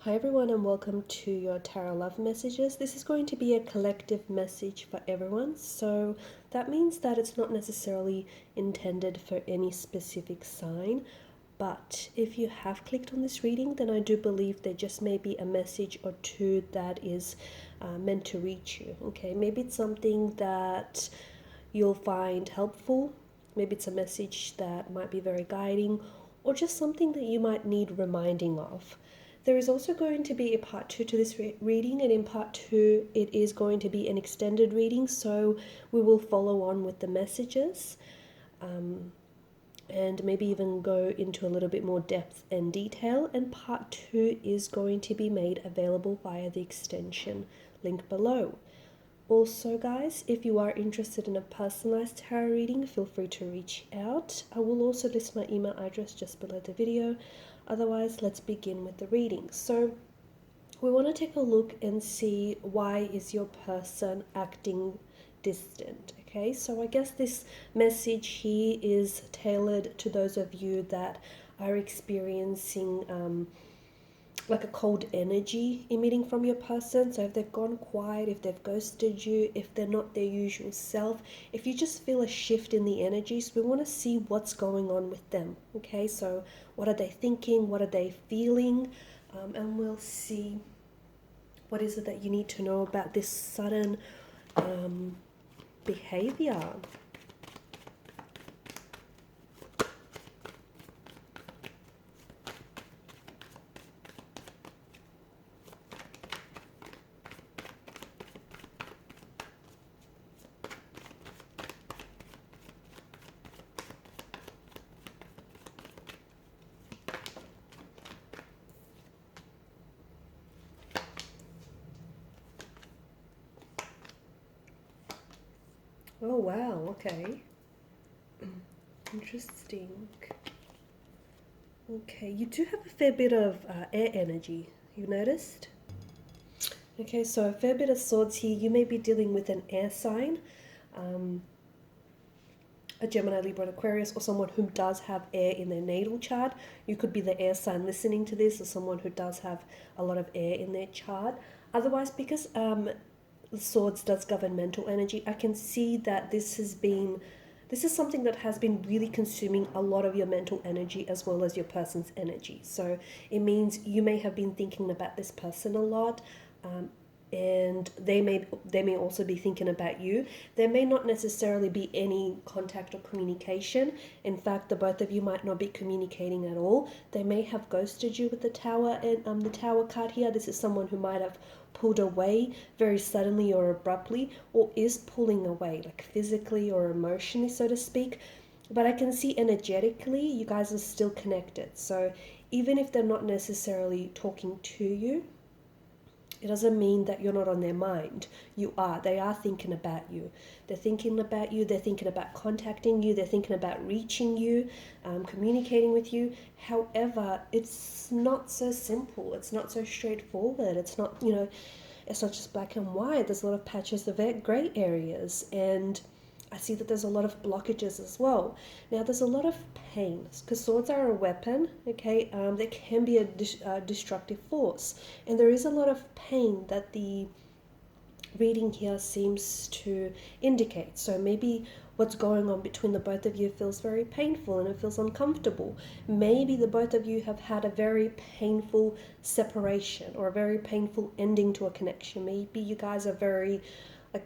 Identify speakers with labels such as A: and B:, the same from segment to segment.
A: Hi everyone and welcome to your Tarot Love Messages. This is going to be a collective message for everyone. So that means that it's not necessarily intended for any specific sign. But if you have clicked on this reading, then I do believe there just may be a message or two that is meant to reach you. Okay, maybe it's something that you'll find helpful. Maybe it's a message that might be very guiding, or just something that you might need reminding of. There is also going to be a part 2 to this reading, and in part 2 it is going to be an extended reading, so we will follow on with the messages and maybe even go into a little bit more depth and detail, and part 2 is going to be made available via the extension link below. Also guys, if you are interested in a personalized tarot reading, feel free to reach out. I will also list my email address just below the video. Otherwise, let's begin with the reading. So we want to take a look and see, why is your person acting distant? Okay, so I guess this message here is tailored to those of you that are experiencing like a cold energy emitting from your person. So if they've gone quiet, if they've ghosted you, if they're not their usual self, if you just feel a shift in the energies, we want to see what's going on with them. Okay, so what are they thinking, what are they feeling, and we'll see what is it that you need to know about this sudden behavior. Oh wow, okay. Interesting. Okay, you do have a fair bit of air energy, you noticed? Okay, so a fair bit of swords here. You may be dealing with an air sign, a Gemini, Libra, and Aquarius, or someone who does have air in their natal chart. You could be the air sign listening to this, or someone who does have a lot of air in their chart. Otherwise, because the swords does govern mental energy, I can see that this is something that has been really consuming a lot of your mental energy as well as your person's energy. So it means you may have been thinking about this person a lot, and they may also be thinking about you. There may not necessarily be any contact or communication. In fact, the both of you might not be communicating at all. They may have ghosted you with the tower and the tower card here. This is someone who might have pulled away very suddenly or abruptly, or is pulling away, like physically or emotionally, so to speak. But I can see energetically you guys are still connected. So even if they're not necessarily talking to you, it doesn't mean that you're not on their mind. You are. They are thinking about you. They're thinking about you. They're thinking about contacting you. They're thinking about reaching you, communicating with you. However, it's not so simple. It's not so straightforward. It's not, it's not just black and white. There's a lot of patches of gray areas, and I see that there's a lot of blockages as well. Now, there's a lot of pain, because swords are a weapon, okay? They can be a destructive force. And there is a lot of pain that the reading here seems to indicate. So maybe what's going on between the both of you feels very painful and it feels uncomfortable. Maybe the both of you have had a very painful separation or a very painful ending to a connection. Maybe you guys are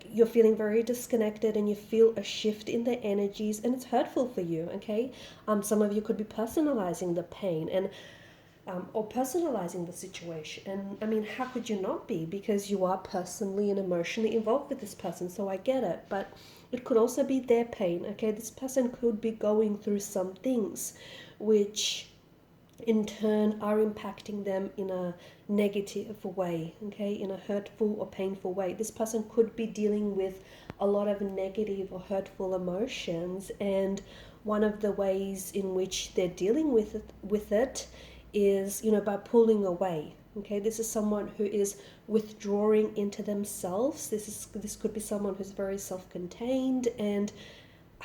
A: you're feeling very disconnected and you feel a shift in the energies, and it's hurtful for you, okay? Some of you could be personalizing the pain and or personalizing the situation. And I mean, how could you not be? Because you are personally and emotionally involved with this person, so I get it. But it could also be their pain, okay? This person could be going through some things which in turn are impacting them in a negative way, okay, in a hurtful or painful way. This person could be dealing with a lot of negative or hurtful emotions, and one of the ways in which they're dealing with it is, by pulling away. Okay, this is someone who is withdrawing into themselves. This could be someone who's very self-contained, and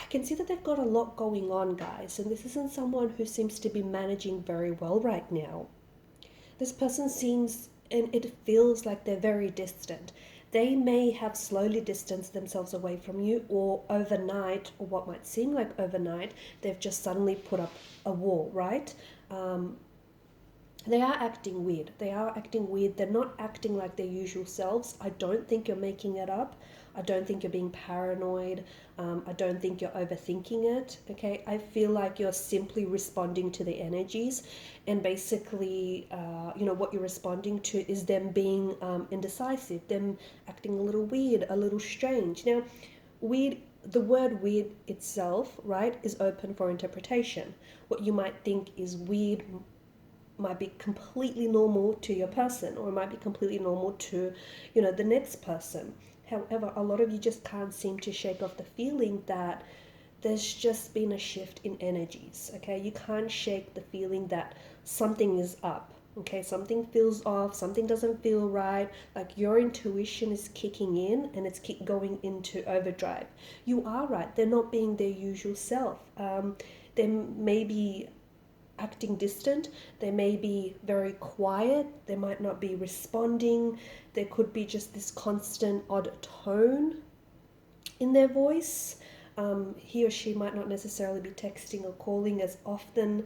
A: I can see that they've got a lot going on, guys, and this isn't someone who seems to be managing very well right now. This person seems, and it feels like they're very distant. They may have slowly distanced themselves away from you, or overnight, or what might seem like overnight, they've just suddenly put up a wall, right? They are acting weird. They are acting weird. They're not acting like their usual selves. I don't think you're making it up. I don't think you're being paranoid. I don't think you're overthinking it. Okay, I feel like you're simply responding to the energies, and basically, what you're responding to is them being indecisive, them acting a little weird, a little strange. Now, weird. The word weird itself, right, is open for interpretation. What you might think is weird might be completely normal to your person, or it might be completely normal to, the next person. However, a lot of you just can't seem to shake off the feeling that there's just been a shift in energies. Okay, you can't shake the feeling that something is up. Okay, something feels off, something doesn't feel right, like your intuition is kicking in and it's going into overdrive. You are right, they're not being their usual self. They may be acting distant, they may be very quiet, they might not be responding, there could be just this constant odd tone in their voice. He or she might not necessarily be texting or calling as often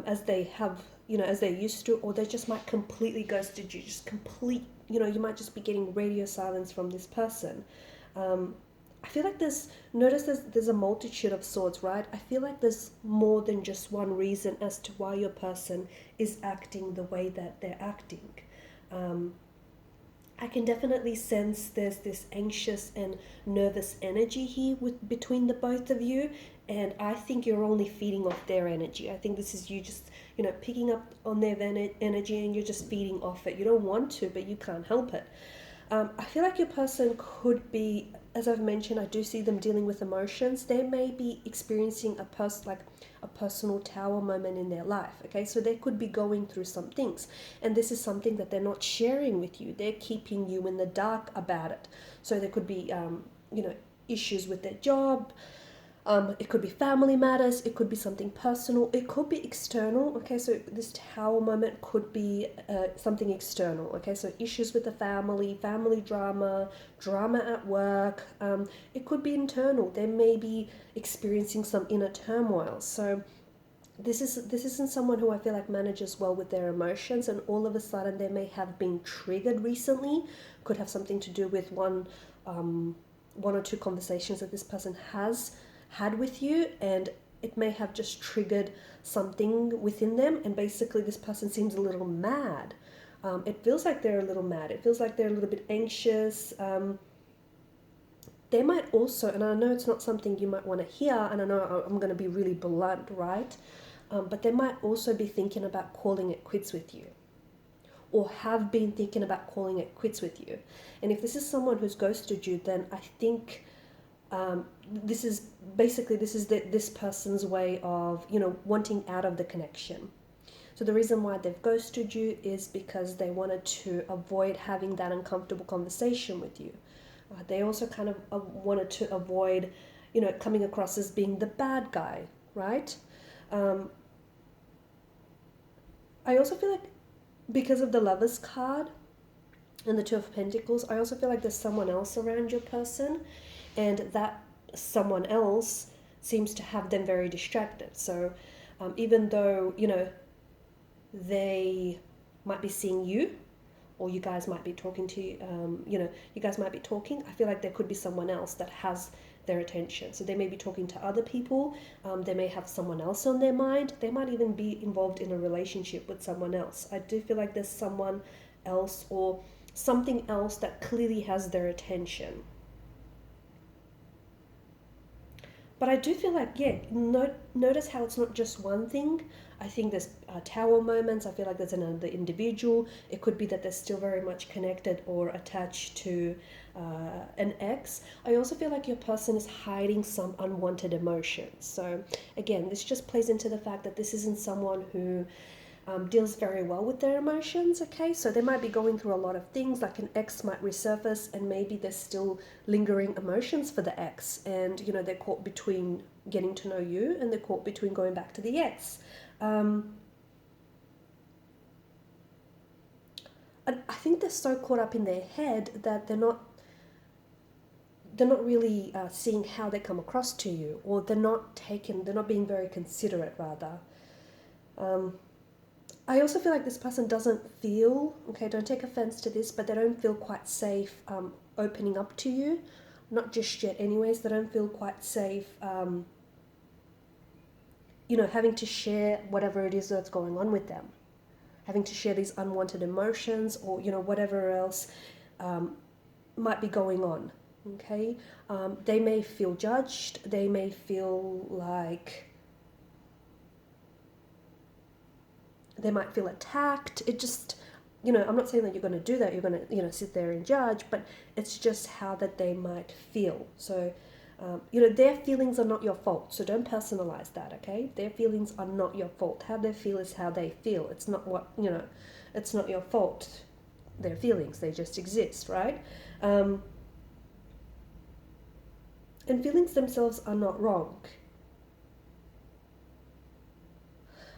A: as they have, as they used to, or they just might completely ghosted you, just complete, you might just be getting radio silence from this person. I feel like there's a multitude of sorts, right? I feel like there's more than just one reason as to why your person is acting the way that they're acting. I can definitely sense there's this anxious and nervous energy here between the both of you, and I think you're only feeding off their energy. I think this is you just, picking up on their energy, and you're just feeding off it. You don't want to, but you can't help it. I feel like your person could be, as I've mentioned, I do see them dealing with emotions. They may be experiencing a personal tower moment in their life. Okay, so they could be going through some things, and this is something that they're not sharing with you. They're keeping you in the dark about it. So there could be, issues with their job. It could be family matters, it could be something personal, it could be external. Okay, so this tower moment could be something external. Okay, so issues with the family drama at work. It could be internal. They may be experiencing some inner turmoil. So this isn't someone who I feel like manages well with their emotions, and all of a sudden they may have been triggered recently. Could have something to do with one or two conversations that this person has had with you, and it may have just triggered something within them, and basically this person seems a little mad. It feels like they're a little mad. It feels like they're a little bit anxious. They might also, and I know it's not something you might want to hear, and I know I'm going to be really blunt, right? But they might also be thinking about calling it quits with you, or have been thinking about calling it quits with you. And if this is someone who's ghosted you, then I think this is this person's way of, wanting out of the connection. So the reason why they've ghosted you is because they wanted to avoid having that uncomfortable conversation with you. They also kind of wanted to avoid, coming across as being the bad guy, right? I also feel like because of the Lovers card and the Two of Pentacles, I also feel like there's someone else around your person, and that someone else seems to have them very distracted. So even though, they might be seeing you, or you guys might be talking to, you guys might be talking, I feel like there could be someone else that has their attention. So they may be talking to other people, they may have someone else on their mind, they might even be involved in a relationship with someone else. I do feel like there's someone else or something else that clearly has their attention. But I do feel like, notice how it's not just one thing. I think there's tower moments. I feel like there's another individual. It could be that they're still very much connected or attached to an ex. I also feel like your person is hiding some unwanted emotions. So again, this just plays into the fact that this isn't someone who deals very well with their emotions. Okay, so they might be going through a lot of things, like an ex might resurface, and maybe there's still lingering emotions for the ex, and they're caught between getting to know you, and they're caught between going back to the ex. I think they're so caught up in their head that they're not really seeing how they come across to you, or they're not being very considerate rather. I also feel like this person doesn't feel, okay, don't take offense to this, but they don't feel quite safe opening up to you. Not just yet anyways, they don't feel quite safe, having to share whatever it is that's going on with them. Having to share these unwanted emotions or, whatever else might be going on, okay? They may feel judged, they may feel like they might feel attacked. It just, I'm not saying that you're going to do that, you're going to, sit there and judge, but it's just how that they might feel. So, their feelings are not your fault. So don't personalize that, okay? Their feelings are not your fault. How they feel is how they feel. It's not it's not your fault. Their feelings, they just exist, right? And feelings themselves are not wrong.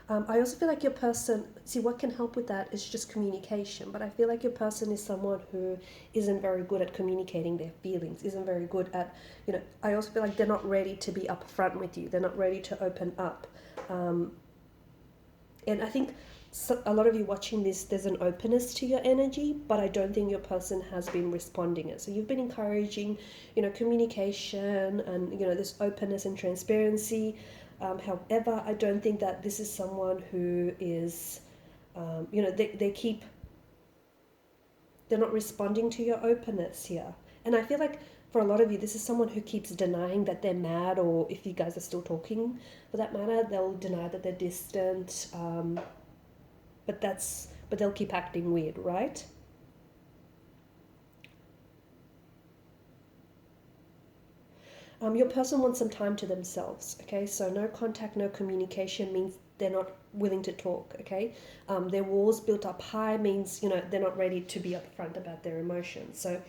A: I also feel like your person, see, what can help with that is just communication, but I feel like your person is someone who isn't very good at communicating their feelings, isn't very good at, I also feel like they're not ready to be upfront with you, they're not ready to open up. And I think a lot of you watching this, there's an openness to your energy, but I don't think your person has been responding it. So you've been encouraging, communication and, this openness and transparency. However, I don't think that this is someone who is, they're not responding to your openness here. And I feel like for a lot of you, this is someone who keeps denying that they're mad, or if you guys are still talking for that matter, they'll deny that they're distant. But they'll keep acting weird, right? Your person wants some time to themselves, okay? So no contact, no communication means they're not willing to talk, okay? Their walls built up high means, they're not ready to be upfront about their emotions. So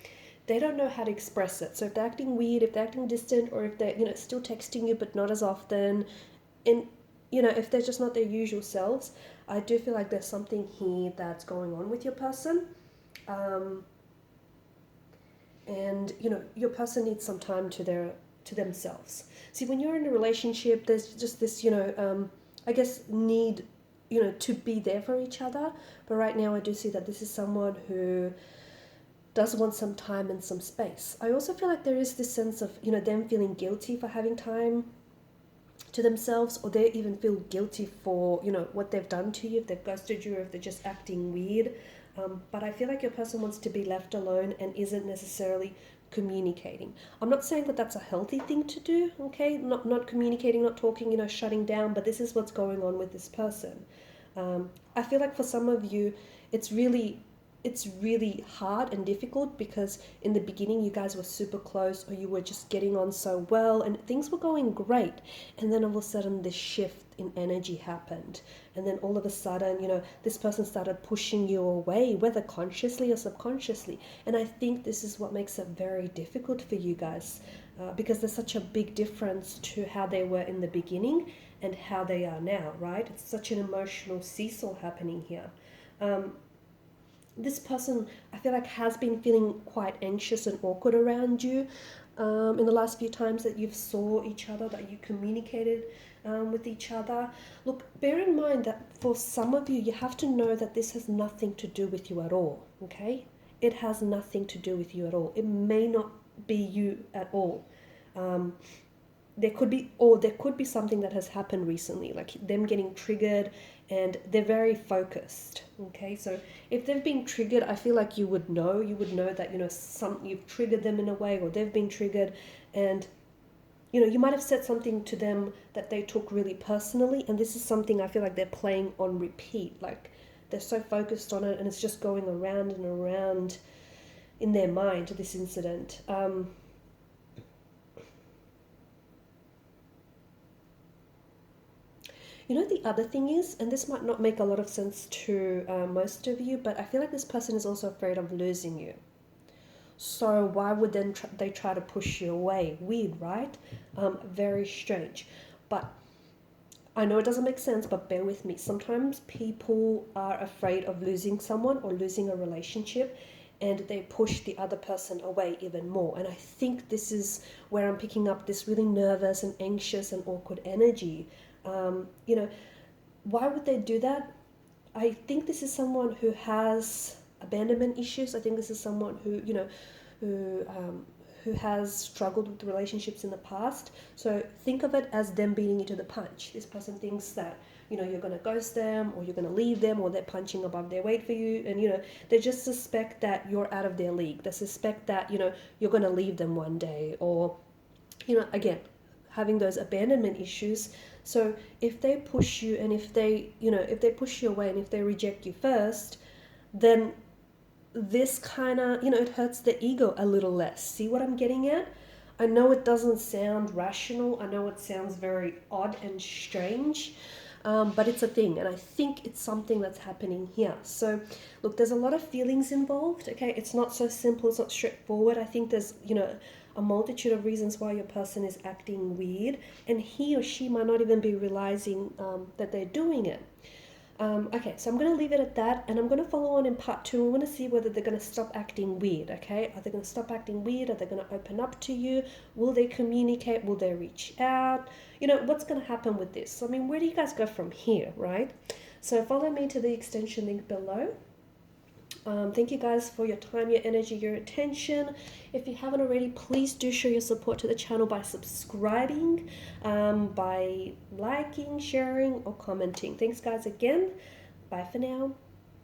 A: they don't know how to express it. So if they're acting weird, if they're acting distant, or if they're, still texting you but not as often, and, if they're just not their usual selves, I do feel like there's something here that's going on with your person. And, your person needs some time to themselves. See, when you're in a relationship, there's just this, I guess, need, to be there for each other. But right now I do see that this is someone who does want some time and some space. I also feel like there is this sense of, them feeling guilty for having time to themselves, or they even feel guilty for, what they've done to you, if they've ghosted you, or if they're just acting weird. But I feel like your person wants to be left alone and isn't necessarily communicating. I'm not saying that that's a healthy thing to do, okay? Not communicating, not talking, shutting down, but this is what's going on with this person. I feel like for some of you, it's really hard and difficult because in the beginning you guys were super close, or you were just getting on so well and things were going great, and then all of a sudden this shift in energy happened, and then all of a sudden this person started pushing you away, whether consciously or subconsciously. And I think this is what makes it very difficult for you guys, because there's such a big difference to how they were in the beginning and how they are now, right? It's such an emotional seesaw happening here. This person, I feel like, has been feeling quite anxious and awkward around you in the last few times that you've saw each other, that you communicated with each other. Look, bear in mind that for some of you, you have to know that this has nothing to do with you at all, okay? It has nothing to do with you at all. It may not be you at all. There could be something that has happened recently, like them getting triggered, and they're very focused, okay? So if they've been triggered, I feel like you would know that you've triggered them in a way, or they've been triggered, and you might have said something to them that they took really personally, and this is something I feel like they're playing on repeat. Like they're so focused on it, and it's just going around and around in their mind, this incident. The other thing is, and this might not make a lot of sense to most of you, but I feel like this person is also afraid of losing you. So why would then they try to push you away? Weird, right? Very strange. But I know it doesn't make sense, but bear with me. Sometimes people are afraid of losing someone or losing a relationship, and they push the other person away even more. And I think this is where I'm picking up this really nervous and anxious and awkward energy. You know, why would they do that? I think this is someone who has abandonment issues. I think this is someone who, who has struggled with relationships in the past. So think of it as them beating you to the punch. This person thinks that, you're going to ghost them, or you're going to leave them, or they're punching above their weight for you. And, they just suspect that you're out of their league. They suspect that, you're going to leave them one day, or, again, having those abandonment issues. So if they push you, and if they push you away, and if they reject you first, then this kind of, it hurts the ego a little less. See what I'm getting at? I know it doesn't sound rational. I know it sounds very odd and strange, but it's a thing. And I think it's something that's happening here. So look, there's a lot of feelings involved. Okay. It's not so simple. It's not straightforward. I think there's, a multitude of reasons why your person is acting weird, and he or she might not even be realizing that they're doing it. Okay, so I'm going to leave it at that, and I'm going to follow on in part 2. I'm going to see whether they're going to stop acting weird, okay? Are they going to stop acting weird? Are they going to open up to you? Will they communicate? Will they reach out? What's going to happen with this? I mean, where do you guys go from here, right? So follow me to the extension link below. Thank you guys for your time, your energy, your attention. If you haven't already, please do show your support to the channel by subscribing, by liking, sharing, or commenting. Thanks guys again. Bye for now.